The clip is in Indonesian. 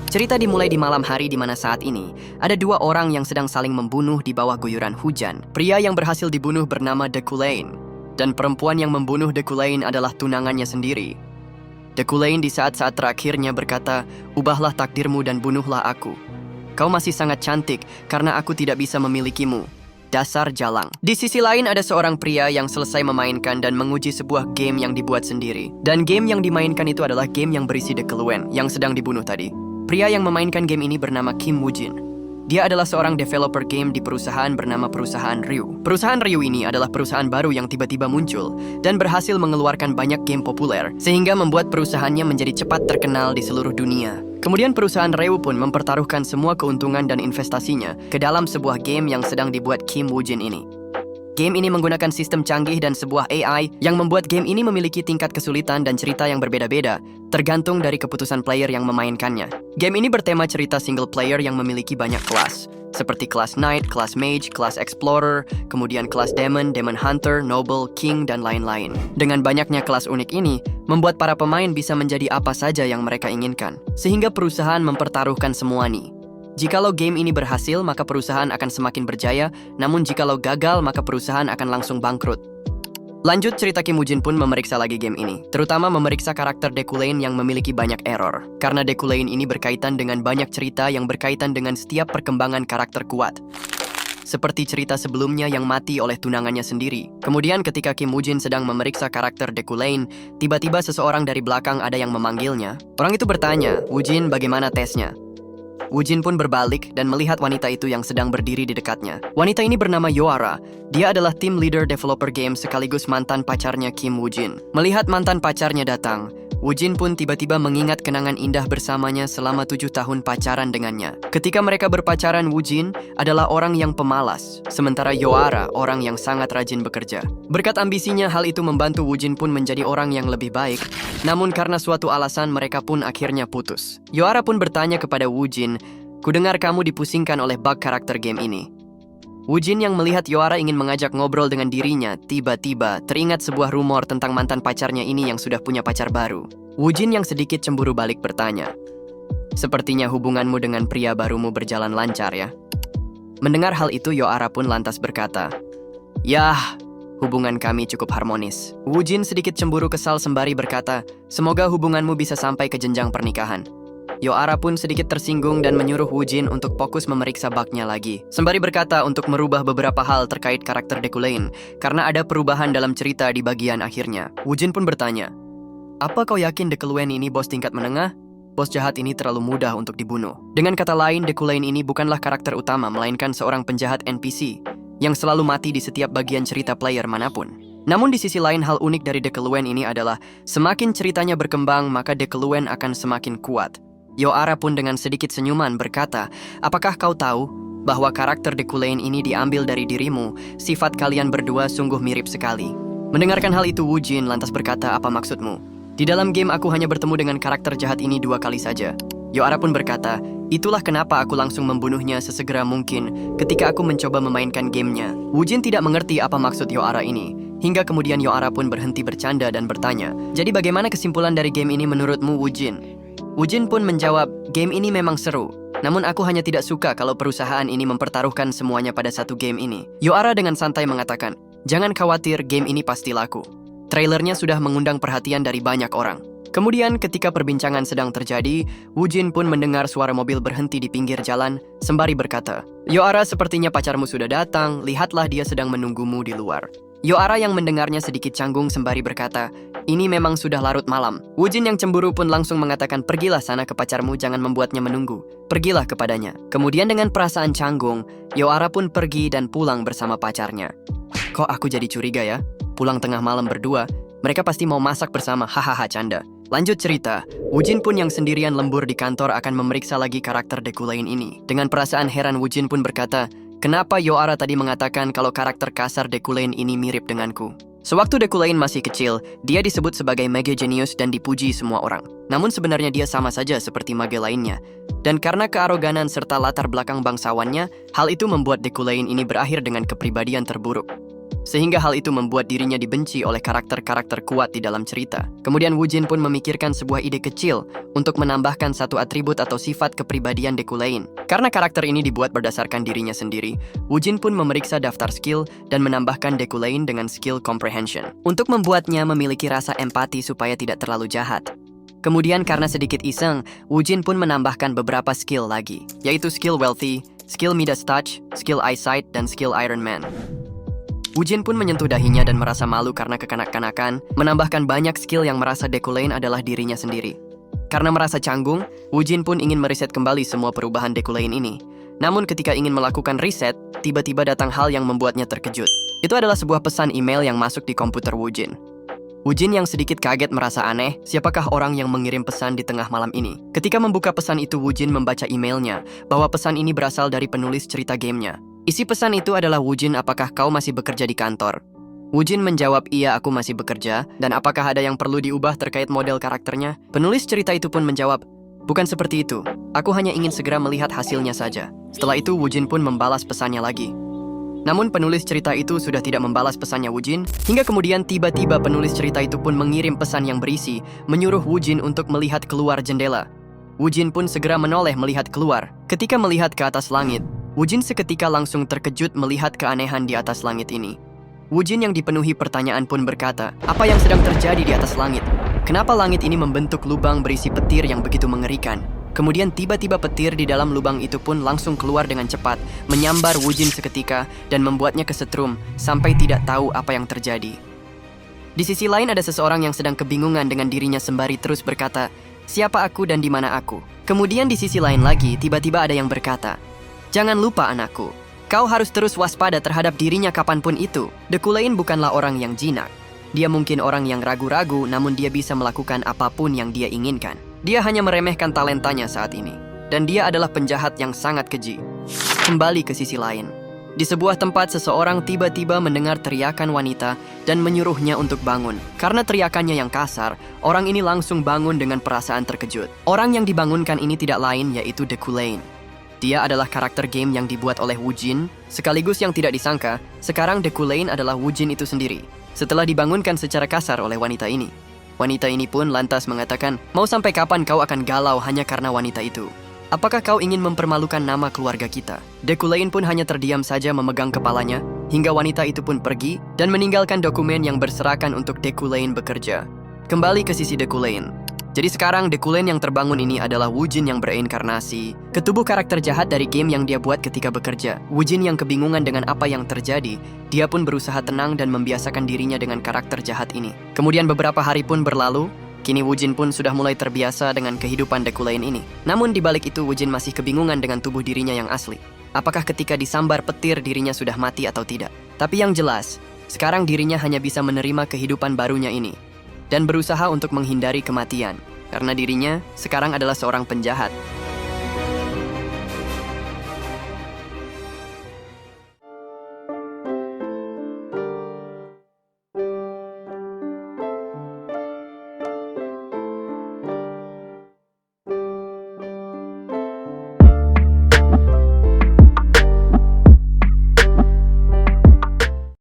Cerita dimulai di malam hari di mana saat ini ada dua orang yang sedang saling membunuh di bawah guyuran hujan. Pria yang berhasil dibunuh bernama Deculain, dan perempuan yang membunuh Deculain adalah tunangannya sendiri. Deculain di saat-saat terakhirnya berkata, "Ubahlah takdirmu dan bunuhlah aku. Kau masih sangat cantik karena aku tidak bisa memilikimu. Dasar jalang." Di sisi lain ada seorang pria yang selesai memainkan dan menguji sebuah game yang dibuat sendiri. Dan game yang dimainkan itu adalah game yang berisi Deculain yang sedang dibunuh tadi. Pria yang memainkan game ini bernama Kim Woo-jin. Dia adalah seorang developer game di perusahaan bernama Perusahaan Ryu. Perusahaan Ryu ini adalah perusahaan baru yang tiba-tiba muncul dan berhasil mengeluarkan banyak game populer, sehingga membuat perusahaannya menjadi cepat terkenal di seluruh dunia. Kemudian perusahaan Ryu pun mempertaruhkan semua keuntungan dan investasinya ke dalam sebuah game yang sedang dibuat Kim Woo-jin ini. Game ini menggunakan sistem canggih dan sebuah AI yang membuat game ini memiliki tingkat kesulitan dan cerita yang berbeda-beda, tergantung dari keputusan player yang memainkannya. Game ini bertema cerita single player yang memiliki banyak kelas, seperti kelas Knight, kelas Mage, kelas Explorer, kemudian kelas Demon, Demon Hunter, Noble, King, dan lain-lain. Dengan banyaknya kelas unik ini, membuat para pemain bisa menjadi apa saja yang mereka inginkan, sehingga perusahaan mempertaruhkan semua nih. Jikalau game ini berhasil, maka perusahaan akan semakin berjaya, namun jikalau gagal, maka perusahaan akan langsung bangkrut. Lanjut, cerita Kim Woo-jin pun memeriksa lagi game ini, terutama memeriksa karakter Deculain yang memiliki banyak error. Karena Deculain ini berkaitan dengan banyak cerita yang berkaitan dengan setiap perkembangan karakter kuat. Seperti cerita sebelumnya yang mati oleh tunangannya sendiri. Kemudian ketika Kim Woo-jin sedang memeriksa karakter Deculain, tiba-tiba seseorang dari belakang ada yang memanggilnya. Orang itu bertanya, "Woo-jin, bagaimana tesnya?" Woo-jin pun berbalik dan melihat wanita itu yang sedang berdiri di dekatnya. Wanita ini bernama Yoara. Dia adalah tim leader developer game sekaligus mantan pacarnya Kim Woo-jin. Melihat mantan pacarnya datang, Woo-jin pun tiba-tiba mengingat kenangan indah bersamanya selama 7 tahun pacaran dengannya. Ketika mereka berpacaran, Woo-jin adalah orang yang pemalas, sementara Yoara orang yang sangat rajin bekerja. Berkat ambisinya, hal itu membantu Woo-jin pun menjadi orang yang lebih baik. Namun karena suatu alasan, mereka pun akhirnya putus. Yoara pun bertanya kepada Woo-jin, "Kudengar kamu dipusingkan oleh bug karakter game ini." Woo-jin yang melihat Yoara ingin mengajak ngobrol dengan dirinya, tiba-tiba teringat sebuah rumor tentang mantan pacarnya ini yang sudah punya pacar baru. Woo-jin yang sedikit cemburu balik bertanya, "Sepertinya hubunganmu dengan pria barumu berjalan lancar ya?" Mendengar hal itu, Yoara pun lantas berkata, "Yah, hubungan kami cukup harmonis." Woo-jin sedikit cemburu kesal sembari berkata, "Semoga hubunganmu bisa sampai ke jenjang pernikahan." Yoara pun sedikit tersinggung dan menyuruh Woo-jin untuk fokus memeriksa bugnya lagi. Sembari berkata untuk merubah beberapa hal terkait karakter Deculain, karena ada perubahan dalam cerita di bagian akhirnya. Woo-jin pun bertanya, "Apa kau yakin Deculain ini bos tingkat menengah? Bos jahat ini terlalu mudah untuk dibunuh." Dengan kata lain, Deculain ini bukanlah karakter utama, melainkan seorang penjahat NPC yang selalu mati di setiap bagian cerita player manapun. Namun di sisi lain, hal unik dari Deculain ini adalah semakin ceritanya berkembang, maka Deculain akan semakin kuat. Yoara pun dengan sedikit senyuman berkata, "Apakah kau tahu bahwa karakter Deculain ini diambil dari dirimu? Sifat kalian berdua sungguh mirip sekali." Mendengarkan hal itu, Woo-jin lantas berkata, "Apa maksudmu?" "Di dalam game aku hanya bertemu dengan karakter jahat ini 2 kali saja." Yoara pun berkata, "Itulah kenapa aku langsung membunuhnya sesegera mungkin ketika aku mencoba memainkan gamenya." Woo-jin tidak mengerti apa maksud Yoara ini. Hingga kemudian Yoara pun berhenti bercanda dan bertanya, "Jadi bagaimana kesimpulan dari game ini menurutmu, Woo-jin?" Woo-jin pun menjawab, "Game ini memang seru. Namun aku hanya tidak suka kalau perusahaan ini mempertaruhkan semuanya pada satu game ini." Yoara dengan santai mengatakan, "Jangan khawatir, game ini pasti laku. Trailernya sudah mengundang perhatian dari banyak orang." Kemudian ketika perbincangan sedang terjadi, Woo-jin pun mendengar suara mobil berhenti di pinggir jalan, sembari berkata, "Yoara, sepertinya pacarmu sudah datang, lihatlah dia sedang menunggumu di luar." Yoara yang mendengarnya sedikit canggung sembari berkata, "Ini memang sudah larut malam." Woo-jin yang cemburu pun langsung mengatakan, "Pergilah sana ke pacarmu, jangan membuatnya menunggu. Pergilah kepadanya." Kemudian dengan perasaan canggung, Yoara pun pergi dan pulang bersama pacarnya. "Kok aku jadi curiga ya? Pulang tengah malam berdua, mereka pasti mau masak bersama, hahaha canda." Lanjut cerita, Woo-jin pun yang sendirian lembur di kantor akan memeriksa lagi karakter Deculain ini. Dengan perasaan heran, Woo-jin pun berkata, "Kenapa Yoara tadi mengatakan kalau karakter kasar Deculain ini mirip denganku?" Sewaktu Deculain masih kecil, dia disebut sebagai mage genius dan dipuji semua orang. Namun sebenarnya dia sama saja seperti mage lainnya. Dan karena kearoganan serta latar belakang bangsawannya, hal itu membuat Deculain ini berakhir dengan kepribadian terburuk. sehingga hal itu membuat dirinya dibenci oleh karakter-karakter kuat di dalam cerita. Kemudian Wujin pun memikirkan sebuah ide kecil untuk menambahkan satu atribut atau sifat kepribadian Dekulain. Karena karakter ini dibuat berdasarkan dirinya sendiri, Wujin pun memeriksa daftar skill dan menambahkan Dekulain dengan skill comprehension untuk membuatnya memiliki rasa empati supaya tidak terlalu jahat. Kemudian karena sedikit iseng, Wujin pun menambahkan beberapa skill lagi, yaitu skill wealthy, skill Midas Touch, skill eyesight, dan skill Iron Man. Wujin pun menyentuh dahinya dan merasa malu karena kekanak-kanakan, menambahkan banyak skill yang merasa Dekulain adalah dirinya sendiri. Karena merasa canggung, Wujin pun ingin mereset kembali semua perubahan Dekulain ini. Namun ketika ingin melakukan reset, tiba-tiba datang hal yang membuatnya terkejut. Itu adalah sebuah pesan email yang masuk di komputer Wujin. Wujin yang sedikit kaget merasa aneh, siapakah orang yang mengirim pesan di tengah malam ini? Ketika membuka pesan itu, Wujin membaca emailnya, bahwa pesan ini berasal dari penulis cerita gamenya. Isi pesan itu adalah, "Wujin, apakah kau masih bekerja di kantor?" Wujin menjawab, "Iya, aku masih bekerja, dan apakah ada yang perlu diubah terkait model karakternya?" Penulis cerita itu pun menjawab, "Bukan seperti itu, aku hanya ingin segera melihat hasilnya saja." Setelah itu, Wujin pun membalas pesannya lagi. Namun penulis cerita itu sudah tidak membalas pesannya Wujin, hingga kemudian tiba-tiba penulis cerita itu pun mengirim pesan yang berisi, menyuruh Wujin untuk melihat keluar jendela. Wujin pun segera menoleh melihat keluar. Ketika melihat ke atas langit, Wujin seketika langsung terkejut melihat keanehan di atas langit ini. Wujin yang dipenuhi pertanyaan pun berkata, "Apa yang sedang terjadi di atas langit? Kenapa langit ini membentuk lubang berisi petir yang begitu mengerikan?" Kemudian tiba-tiba petir di dalam lubang itu pun langsung keluar dengan cepat, menyambar Wujin seketika dan membuatnya kesetrum sampai tidak tahu apa yang terjadi. Di sisi lain ada seseorang yang sedang kebingungan dengan dirinya sembari terus berkata, "Siapa aku dan di mana aku?" Kemudian di sisi lain lagi tiba-tiba ada yang berkata, "Jangan lupa anakku, kau harus terus waspada terhadap dirinya kapanpun itu. Dekulain bukanlah orang yang jinak. Dia mungkin orang yang ragu-ragu, namun dia bisa melakukan apapun yang dia inginkan. Dia hanya meremehkan talentanya saat ini. Dan dia adalah penjahat yang sangat keji." Kembali ke sisi lain. Di sebuah tempat, seseorang tiba-tiba mendengar teriakan wanita dan menyuruhnya untuk bangun. Karena teriakannya yang kasar, orang ini langsung bangun dengan perasaan terkejut. Orang yang dibangunkan ini tidak lain yaitu Dekulain. Dia adalah karakter game yang dibuat oleh Wujin, sekaligus yang tidak disangka, sekarang Dekulain adalah Wujin itu sendiri. Setelah dibangunkan secara kasar oleh wanita ini, wanita ini pun lantas mengatakan, "Mau sampai kapan kau akan galau hanya karena wanita itu? Apakah kau ingin mempermalukan nama keluarga kita?" Dekulain pun hanya terdiam saja memegang kepalanya, hingga wanita itu pun pergi dan meninggalkan dokumen yang berserakan untuk Dekulain bekerja. Kembali ke sisi Dekulain. Jadi sekarang Dekulain yang terbangun ini adalah Wujin yang bereinkarnasi ke tubuh karakter jahat dari game yang dia buat ketika bekerja. Wujin yang kebingungan dengan apa yang terjadi, dia pun berusaha tenang dan membiasakan dirinya dengan karakter jahat ini. Kemudian beberapa hari pun berlalu, kini Wujin pun sudah mulai terbiasa dengan kehidupan Dekulain ini. Namun di balik itu Wujin masih kebingungan dengan tubuh dirinya yang asli. Apakah ketika disambar petir dirinya sudah mati atau tidak? Tapi yang jelas, sekarang dirinya hanya bisa menerima kehidupan barunya ini dan berusaha untuk menghindari kematian, karena dirinya sekarang adalah seorang penjahat.